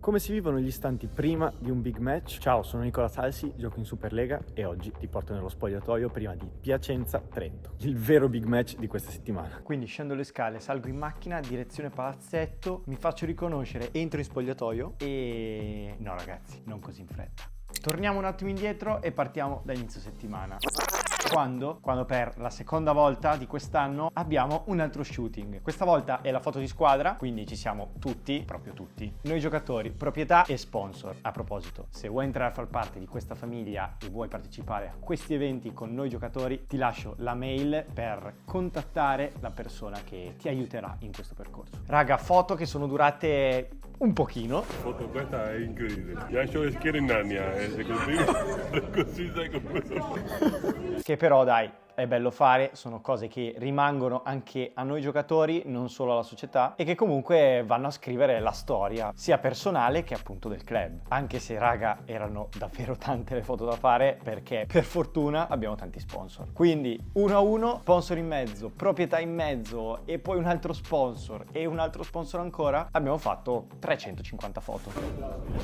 Come si vivono gli istanti prima di un big match? Ciao, sono Nicola Salsi, gioco in Superlega e oggi ti porto nello spogliatoio prima di Piacenza-Trento, il vero big match di questa settimana. Quindi scendo le scale, salgo in macchina, direzione palazzetto, mi faccio riconoscere, entro in spogliatoio e... no ragazzi, non così in fretta. Torniamo un attimo indietro e partiamo da inizio settimana. Quando per la seconda volta di quest'anno abbiamo un altro shooting. Questa volta è la foto di squadra, quindi ci siamo tutti, proprio tutti, noi giocatori, proprietà e sponsor. A proposito, se vuoi entrare a far parte di questa famiglia e vuoi partecipare a questi eventi con noi giocatori, ti lascio la mail per contattare la persona che ti aiuterà in questo percorso. Raga, foto che sono durate un pochino. Foto, questa è incredibile. Lascio le schiere in Narnia, se così sai come. Che però dai, è bello fare, sono cose che rimangono anche a noi giocatori, non solo alla società, e che comunque vanno a scrivere la storia, sia personale che appunto del club. Anche se raga, erano davvero tante le foto da fare, perché per fortuna abbiamo tanti sponsor. Quindi 1 a 1, sponsor in mezzo, proprietà in mezzo e poi un altro sponsor e un altro sponsor ancora, abbiamo fatto 350 foto.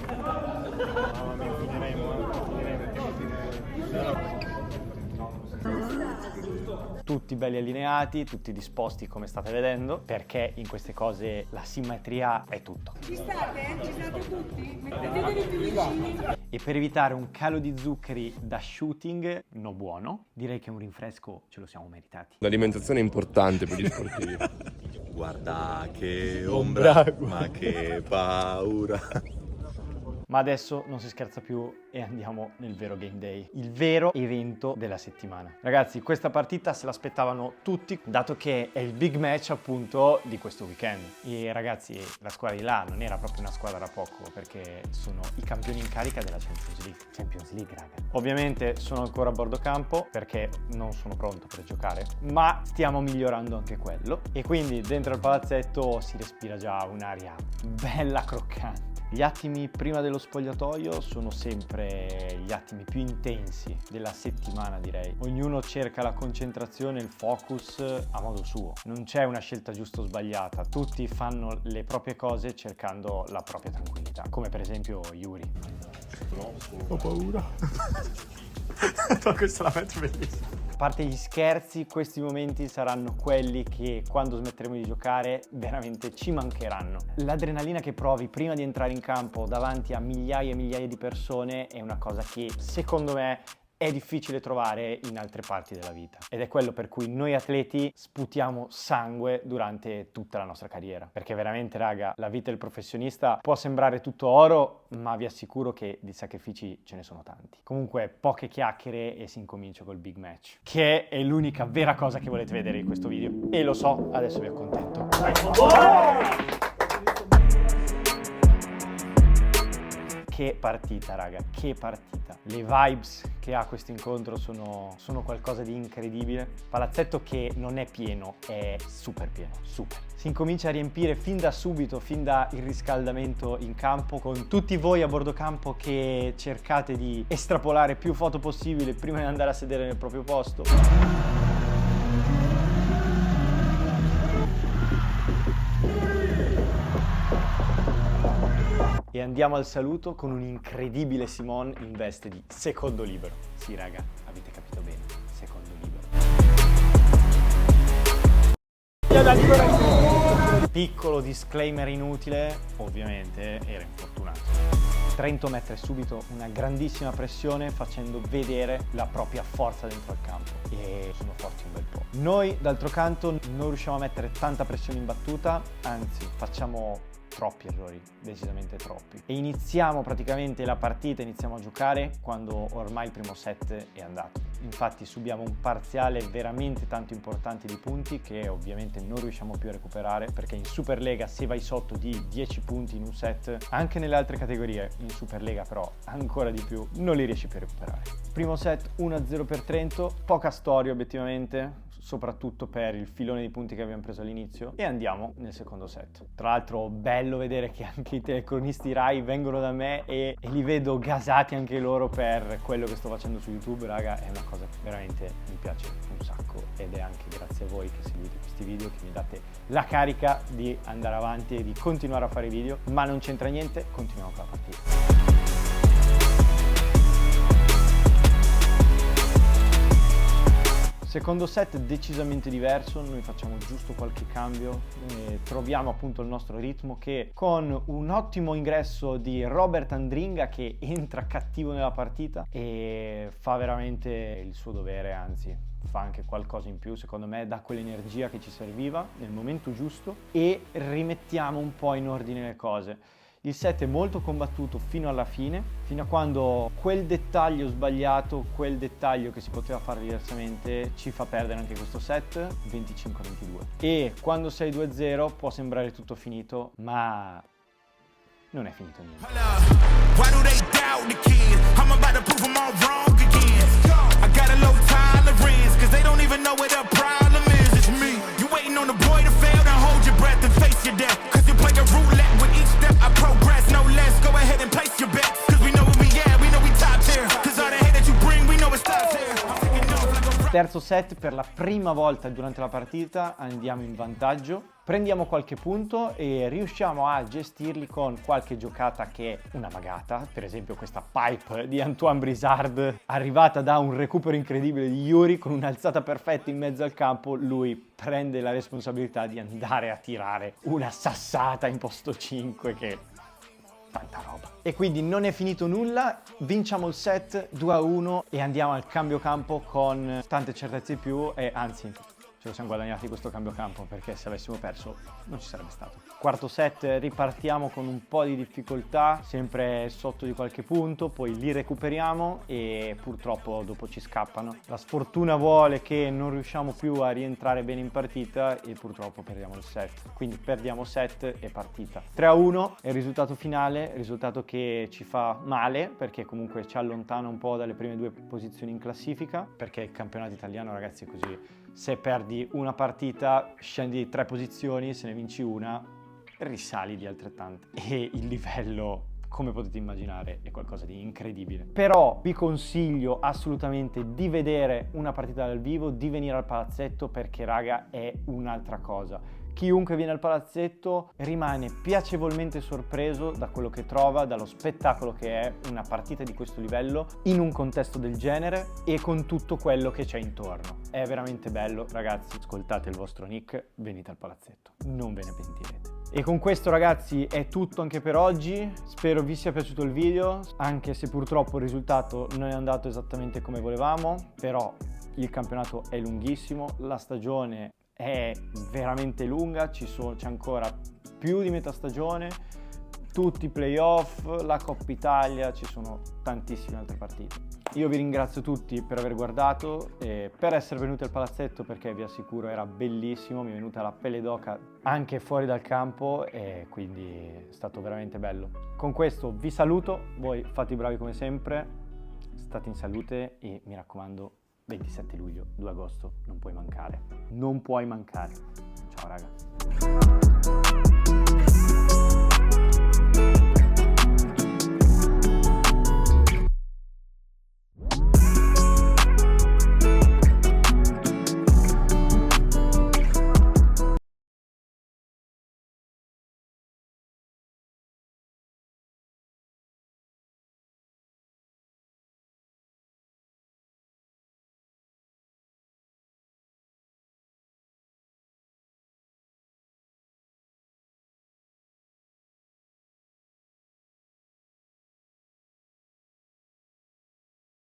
Tutti belli allineati, tutti disposti come state vedendo, perché in queste cose la simmetria è tutto. Ci state? Ci state tutti? Mettetevi più vicini. E per evitare un calo di zuccheri da shooting non buono, direi che un rinfresco ce lo siamo meritati. L'alimentazione è importante per gli sportivi. Guarda che ombra, ma che paura. Ma adesso non si scherza più e andiamo nel vero game day, il vero evento della settimana. Ragazzi, questa partita se l'aspettavano tutti, dato che è il big match appunto di questo weekend. E ragazzi, la squadra di là non era proprio una squadra da poco, perché sono i campioni in carica della Champions League. Champions League, raga. Ovviamente sono ancora a bordo campo perché non sono pronto per giocare, ma stiamo migliorando anche quello. E quindi dentro al palazzetto si respira già un'aria bella croccante. Gli attimi prima dello spogliatoio sono sempre gli attimi più intensi della settimana, direi. Ognuno cerca la concentrazione, il focus a modo suo. Non c'è una scelta giusta o sbagliata, tutti fanno le proprie cose cercando la propria tranquillità, come per esempio Yuri. Ho paura. Questa la metto bellissima. A parte gli scherzi, questi momenti saranno quelli che quando smetteremo di giocare veramente ci mancheranno. L'adrenalina che provi prima di entrare in campo davanti a migliaia e migliaia di persone è una cosa che secondo me è difficile trovare in altre parti della vita, ed è quello per cui noi atleti sputiamo sangue durante tutta la nostra carriera, perché veramente raga, la vita del professionista può sembrare tutto oro, ma vi assicuro che di sacrifici ce ne sono tanti. Comunque poche chiacchiere e si incomincia col big match, che è l'unica vera cosa che volete vedere in questo video, e lo so, adesso vi accontento. Che partita raga, che partita. Le vibes che ha questo incontro sono qualcosa di incredibile. Palazzetto che non è pieno, è super pieno, super. Si incomincia a riempire fin da subito, fin da il riscaldamento in campo, con tutti voi a bordo campo che cercate di estrapolare più foto possibile prima di andare a sedere nel proprio posto. E andiamo al saluto con un incredibile Simon in veste di secondo libero. Sì raga, avete capito bene, secondo libero. Piccolo disclaimer inutile, ovviamente era infortunato. Trento mette subito una grandissima pressione facendo vedere la propria forza dentro al campo, e sono forti un bel po'. Noi d'altro canto non riusciamo a mettere tanta pressione in battuta, anzi facciamo troppi errori, decisamente troppi. E iniziamo praticamente la partita, iniziamo a giocare quando ormai il primo set è andato. Infatti subiamo un parziale veramente tanto importante di punti che ovviamente non riusciamo più a recuperare, perché in Superlega se vai sotto di 10 punti in un set, anche nelle altre categorie, in Superlega però ancora di più, non li riesci più a recuperare. Primo set 1-0 per Trento, poca storia obiettivamente, soprattutto per il filone di punti che abbiamo preso all'inizio, e andiamo nel secondo set. Tra l'altro bello vedere che anche i telecronisti Rai vengono da me e li vedo gasati anche loro per quello che sto facendo su YouTube, raga, è una cosa che veramente mi piace un sacco. ed è anche grazie a voi che seguite questi video che mi date la carica di andare avanti e di continuare a fare video, ma non c'entra niente, continuiamo con la partita. Secondo set decisamente diverso, noi facciamo giusto qualche cambio, troviamo appunto il nostro ritmo che con un ottimo ingresso di Robert Andringa che entra cattivo nella partita e fa veramente il suo dovere, anzi fa anche qualcosa in più, secondo me dà quell'energia che ci serviva nel momento giusto e rimettiamo un po' in ordine le cose. Il set è molto combattuto fino alla fine, fino a quando quel dettaglio sbagliato, quel dettaglio che si poteva fare diversamente ci fa perdere anche questo set 25-22. E quando sei 2-0 può sembrare tutto finito, ma non è finito niente. Terzo set, per la prima volta durante la partita andiamo in vantaggio, prendiamo qualche punto e riusciamo a gestirli con qualche giocata che è una magata, per esempio questa pipe di Antoine Brizard arrivata da un recupero incredibile di Yuri con un'alzata perfetta in mezzo al campo, lui prende la responsabilità di andare a tirare una sassata in posto 5 che... tanta roba. E quindi non è finito nulla, vinciamo il set 2-1 e andiamo al cambio campo con tante certezze in più e anzi ce lo siamo guadagnati questo cambio campo perché se avessimo perso non ci sarebbe stato. Quarto set ripartiamo con un po' di difficoltà, sempre sotto di qualche punto, poi li recuperiamo e purtroppo dopo ci scappano. La sfortuna vuole che non riusciamo più a rientrare bene in partita e purtroppo perdiamo il set. Quindi perdiamo set e partita. 3-1 è il risultato finale, risultato che ci fa male perché comunque ci allontana un po' dalle prime due posizioni in classifica, perché il campionato italiano, ragazzi, è così. Se perdi una partita scendi di 3 posizioni, se ne vinci una risali di altrettante e il livello, come potete immaginare, è qualcosa di incredibile. Però vi consiglio assolutamente di vedere una partita dal vivo, di venire al palazzetto perché raga è un'altra cosa. Chiunque viene al palazzetto rimane piacevolmente sorpreso da quello che trova, dallo spettacolo che è una partita di questo livello in un contesto del genere e con tutto quello che c'è intorno. È veramente bello, ragazzi, ascoltate il vostro nick, venite al palazzetto, non ve ne pentirete. E con questo, ragazzi, è tutto anche per oggi. Spero vi sia piaciuto il video, anche se purtroppo il risultato non è andato esattamente come volevamo, però il campionato è lunghissimo, la stagione è veramente lunga, c'è ancora più di metà stagione, tutti i playoff, la Coppa Italia, ci sono tantissime altre partite. Io vi ringrazio tutti per aver guardato e per essere venuti al palazzetto perché vi assicuro era bellissimo, mi è venuta la pelle d'oca anche fuori dal campo e quindi è stato veramente bello. Con questo vi saluto, voi fate i bravi come sempre, state in salute e mi raccomando 27 luglio, 2 agosto, non puoi mancare. Non puoi mancare. Ciao raga.